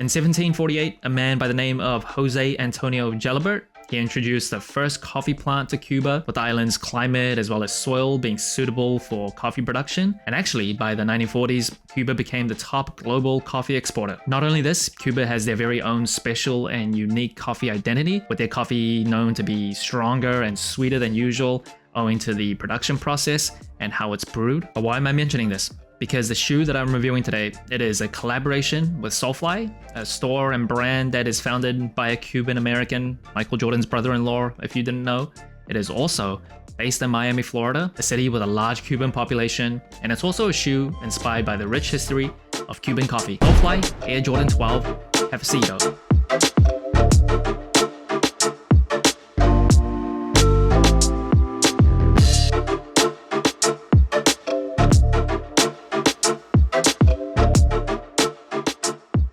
In 1748, a man by the name of Jose Antonio Gelabert, he introduced the first coffee plant to Cuba, with the island's climate as well as soil being suitable for coffee production. And actually, by the 1940s, Cuba became the top global coffee exporter. Not only this, Cuba has their very own special and unique coffee identity, with their coffee known to be stronger and sweeter than usual, owing to the production process and how it's brewed. But why am I mentioning this? Because the shoe that I'm reviewing today, it is a collaboration with SoleFly, a store and brand that is founded by a Cuban-American, Michael Jordan's brother-in-law, if you didn't know. It is also based in Miami, Florida, a city with a large Cuban population, and it's also a shoe inspired by the rich history of Cuban coffee. SoleFly Air Jordan 12 Cafecito.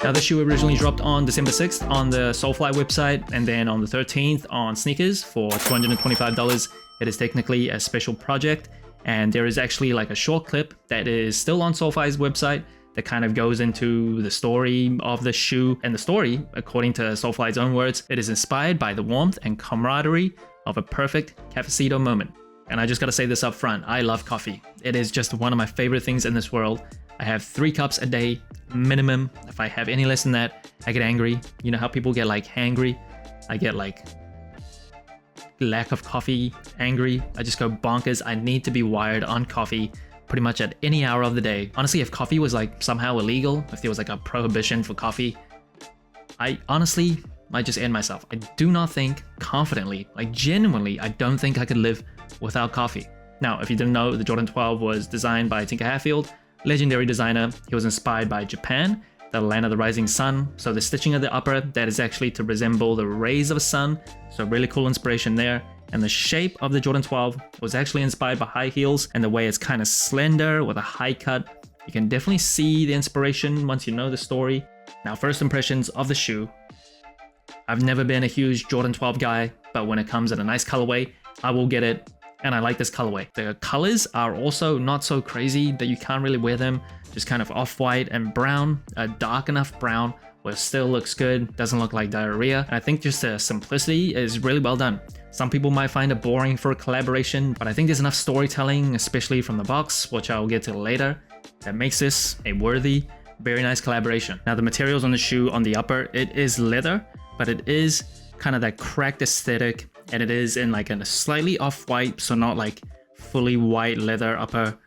Now, the shoe originally dropped on December 6th on the SoleFly website, and then on the 13th on Sneakers for $225. It is technically a special project, and there is actually like a short clip that is still on SoleFly's website that kind of goes into the story of the shoe. And the story, according to SoleFly's own words, it is inspired by the warmth and camaraderie of a perfect cafecito moment. And I just gotta say this up front, I love coffee. It is just one of my favorite things in this world. I have 3 cups a day minimum. If I have any less than that, I get angry. You know how people get like hangry? I get like lack of coffee angry. I just go bonkers. I need to be wired on coffee pretty much at any hour of the day. Honestly, if coffee was like somehow illegal, if there was like a prohibition for coffee, I honestly might just end myself. I do not think confidently, like genuinely, I don't think I could live without coffee. Now, if you didn't know, the Jordan 12 was designed by Tinker Hatfield, legendary designer. He was inspired by Japan, the land of the rising sun. So the stitching of the upper, that is actually to resemble the rays of a sun. So really cool inspiration there. And the shape of the Jordan 12 was actually inspired by high heels, and the way it's kind of slender with a high cut. You can definitely see the inspiration once you know the story. Now, first impressions of the shoe. I've never been a huge Jordan 12 guy, but when it comes in a nice colorway, I will get it. And I like this colorway. The colors are also not so crazy that you can't really wear them. Just kind of off-white and brown, a dark enough brown where it still looks good, doesn't look like diarrhea. And I think just the simplicity is really well done. Some people might find it boring for a collaboration, but I think there's enough storytelling, especially from the box, which I'll get to later, that makes this a worthy, very nice collaboration. Now, the materials on the shoe on the upper, it is leather, but it is kind of that cracked aesthetic, and it is in like a slightly off-white, so not like fully white leather upper.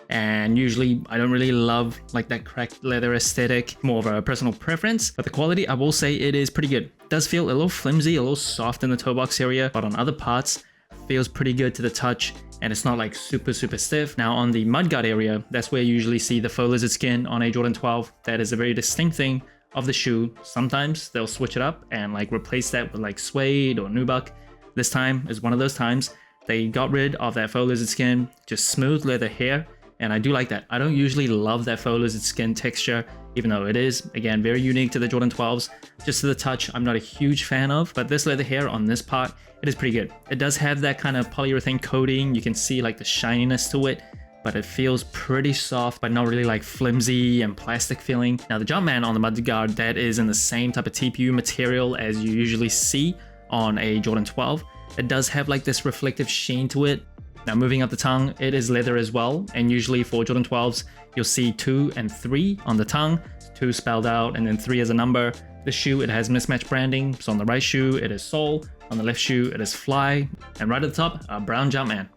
And usually I don't really love like that cracked leather aesthetic, more of a personal preference, but the quality, I will say it is pretty good. It does feel a little flimsy, a little soft in the toe box area, but on other parts feels pretty good to the touch, and it's not like super stiff. Now, on the mudguard area, that's where you usually see the faux lizard skin on a Jordan 12. That is a very distinct thing of the shoe. Sometimes they'll switch it up and like replace that with like suede or nubuck. This time is one of those times. They got rid of that faux lizard skin, just smooth leather hair, and I do like that. I don't usually love that faux lizard skin texture, even though it is, again, very unique to the Jordan 12s. Just to the touch, I'm not a huge fan of, but this leather hair on this part, it is pretty good. It does have that kind of polyurethane coating. You can see like the shininess to it, but it feels pretty soft, but not really like flimsy and plastic feeling. Now, the Jumpman on the mudguard, that is in the same type of TPU material as you usually see on a Jordan 12. It does have like this reflective sheen to it. Now, moving up the tongue, it is leather as well, and usually for Jordan 12s you'll see 2 and 3 on the tongue, 2 spelled out and then 3 as a number. The shoe, it has mismatched branding, so on the right shoe it is Sole, on the left shoe it is Fly, and right at the top, a brown Jumpman.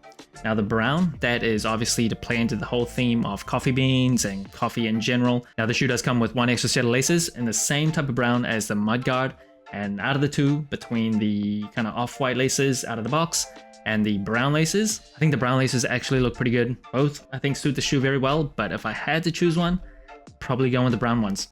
Now, the brown, that is obviously to play into the whole theme of coffee beans and coffee in general. Now, the shoe does come with 1 extra set of laces in the same type of brown as the mudguard. And out of the 2, between the kind of off-white laces out of the box and the brown laces, I think the brown laces actually look pretty good. Both, I think, suit the shoe very well, but if I had to choose one, probably going with the brown ones.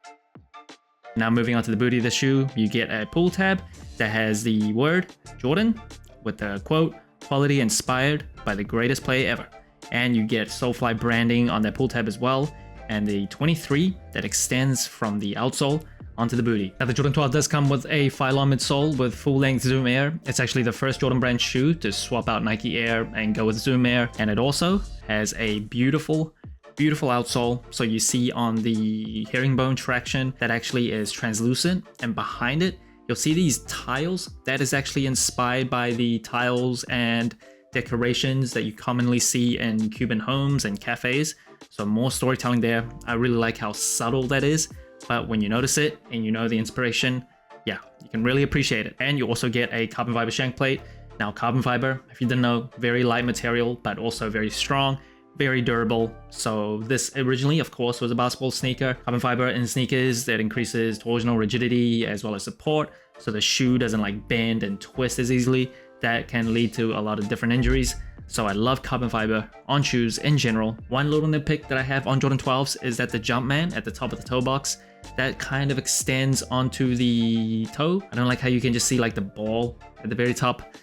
Now, moving on to the booty of the shoe, you get a pull tab that has the word Jordan with the quote, "Quality inspired by the greatest player ever." And you get SoleFly branding on that pull tab as well, and the 23 that extends from the outsole onto the booty. Now, the Jordan 12 does come with a Phylon midsole with full-length Zoom Air. It's actually the first Jordan brand shoe to swap out Nike Air and go with Zoom Air, and it also has a beautiful Beautiful outsole. So you see on the herringbone traction that actually is translucent, and behind it you'll see these tiles that is actually inspired by the tiles and decorations that you commonly see in Cuban homes and cafes. So more storytelling there. I really like how subtle that is, but when you notice it and you know the inspiration, yeah, you can really appreciate it. And you also get a carbon fiber shank plate. Now carbon fiber, if you didn't know, very light material, but also very strong, very durable. So this originally, of course, was a basketball sneaker. Carbon fiber in sneakers, that increases torsional rigidity as well as support, so the shoe doesn't like bend and twist as easily. That can lead to a lot of different injuries. So I love carbon fiber on shoes in general. One little nitpick that I have on Jordan 12s is that the Jumpman at the top of the toe box, that kind of extends onto the toe. I don't like how you can just see like the ball at the very top.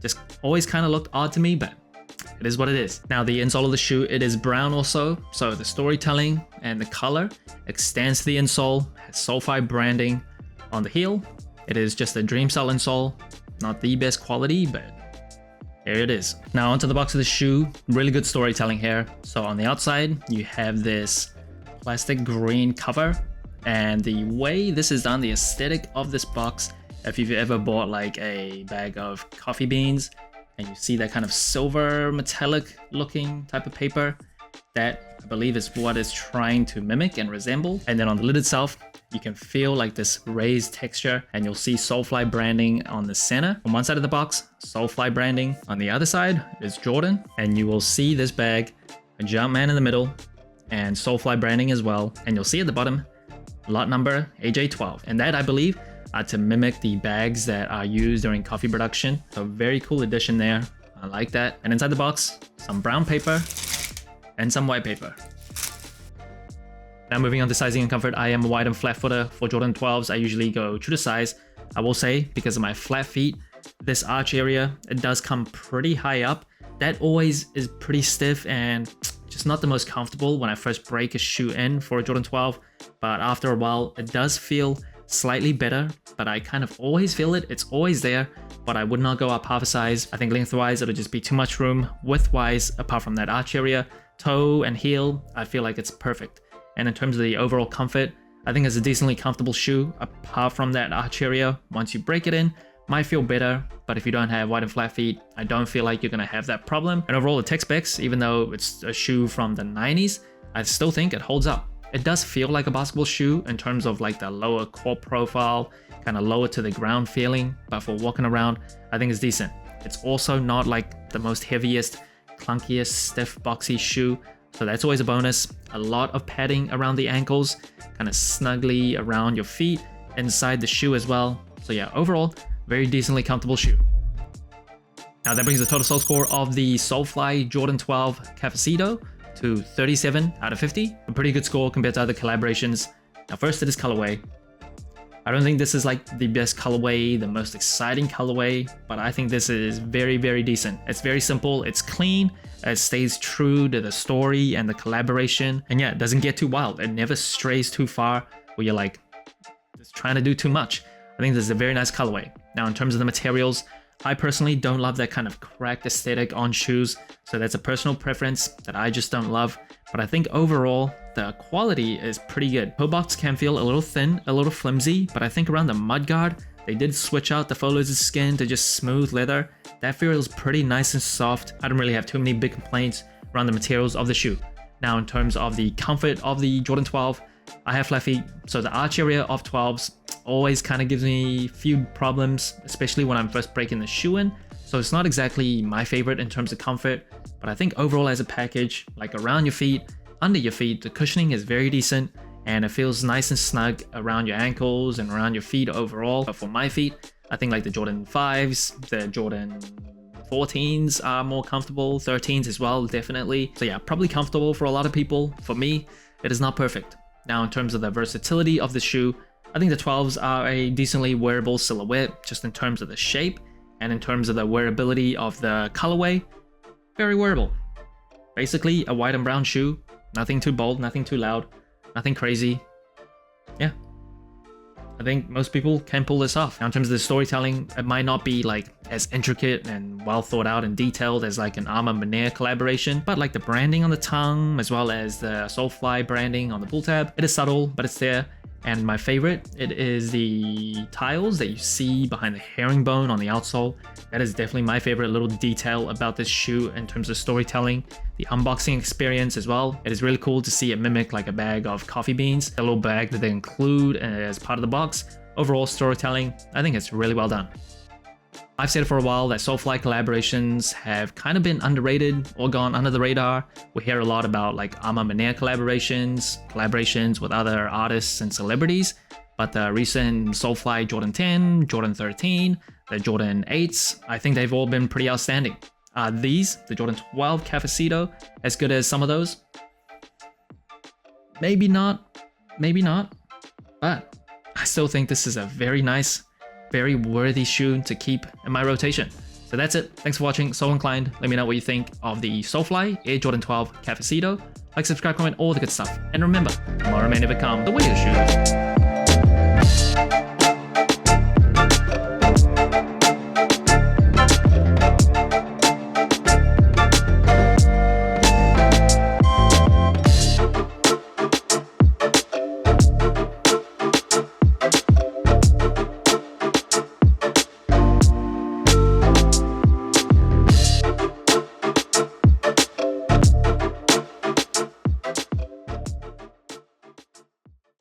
Just always kind of looked odd to me, but it is what it is. Now the insole of the shoe, it is brown also. So the storytelling and the color extends to the insole, has SoleFly branding on the heel. It is just a dream style insole, not the best quality, but there it is. Now onto the box of the shoe, really good storytelling here. So on the outside, you have this plastic green cover, and the way this is done, the aesthetic of this box, if you've ever bought like a bag of coffee beans and you see that kind of silver metallic looking type of paper, that I believe is what it's trying to mimic and resemble. And then on the lid itself, you can feel like this raised texture, and you'll see SoleFly branding on the center. On one side of the box, SoleFly branding. On the other side is Jordan, and you will see this bag, a Jumpman in the middle, and SoleFly branding as well. And you'll see at the bottom, lot number AJ12. And that, I believe, to mimic the bags that are used during coffee production. So very cool addition there. I like that. And inside the box, some brown paper and some white paper. Now moving on to sizing and comfort, I am a wide and flat footer. For Jordan 12s, I usually go true to size. I will say, because of my flat feet, this arch area, it does come pretty high up. That always is pretty stiff and just not the most comfortable when I first break a shoe in for a Jordan 12. But after a while, it does feel slightly better, but I kind of always feel it. It's always there, but I would not go up half a size. I think lengthwise, it'll just be too much room. Widthwise, apart from that arch area, toe and heel, I feel like it's perfect. And in terms of the overall comfort, I think it's a decently comfortable shoe. Apart from that arch area, once you break it in, might feel better, but if you don't have wide and flat feet, I don't feel like you're gonna have that problem. And overall, the tech specs, even though it's a shoe from the 90s, I still think it holds up. It does feel like a basketball shoe in terms of like the lower core profile, kind of lower to the ground feeling, but for walking around, I think it's decent. It's also not like the most heaviest, clunkiest, stiff, boxy shoe, so that's always a bonus. A lot of padding around the ankles, kind of snugly around your feet, inside the shoe as well. So yeah, overall, very decently comfortable shoe. Now that brings the total sole score of the SoleFly Jordan 12 Cafecito to 37 out of 50. A pretty good score compared to other collaborations. Now first, it is colorway. I don't think this is like the best colorway, the most exciting colorway, but I think this is very, very decent. It's very simple, it's clean, it stays true to the story and the collaboration, and yeah, it doesn't get too wild. It never strays too far where you're like, it's trying to do too much. I think this is a very nice colorway. Now in terms of the materials, I personally don't love that kind of cracked aesthetic on shoes, so that's a personal preference that I just don't love. But I think overall, the quality is pretty good. Toe box can feel a little thin, a little flimsy, but I think around the mudguard, they did switch out the faux leather skin to just smooth leather. That feels pretty nice and soft. I don't really have too many big complaints around the materials of the shoe. Now in terms of the comfort of the Jordan 12, I have flat feet, so the arch area of 12s always kind of gives me a few problems, especially when I'm first breaking the shoe in. So it's not exactly my favorite in terms of comfort, but I think overall as a package, like around your feet, under your feet, the cushioning is very decent and it feels nice and snug around your ankles and around your feet overall. But for my feet, I think like the Jordan 5s, the Jordan 14s are more comfortable, 13s as well, definitely. So yeah, probably comfortable for a lot of people. For me, it is not perfect. Now in terms of the versatility of the shoe, I think the 12s are a decently wearable silhouette, just in terms of the shape and in terms of the wearability of the colorway, very wearable. Basically a white and brown shoe, nothing too bold, nothing too loud, nothing crazy. Yeah, I think most people can pull this off. Now, in terms of the storytelling, it might not be like as intricate and well thought out and detailed as like an Arma-Manea collaboration, but like the branding on the tongue as well as the SoleFly branding on the pull tab, it is subtle, but it's there. And my favorite, it is the tiles that you see behind the herringbone on the outsole. That is definitely my favorite little detail about this shoe in terms of storytelling. The unboxing experience as well. It is really cool to see it mimic like a bag of coffee beans, a little bag that they include as part of the box. Overall storytelling, I think it's really well done. I've said for a while that SoleFly collaborations have kind of been underrated or gone under the radar. We hear a lot about like Arma-Manea collaborations with other artists and celebrities, but the recent SoleFly Jordan 10, Jordan 13, the Jordan 8s, I think they've all been pretty outstanding. Are these, the Jordan 12 Cafecito, as good as some of those? Maybe not, but I still think this is a very nice, very worthy shoe to keep in my rotation. So that's it. Thanks for watching. So inclined. Let me know what you think of the SoleFly Air Jordan 12 Cafecito. Like, subscribe, comment, all the good stuff. And remember, tomorrow may never come the way the shoes.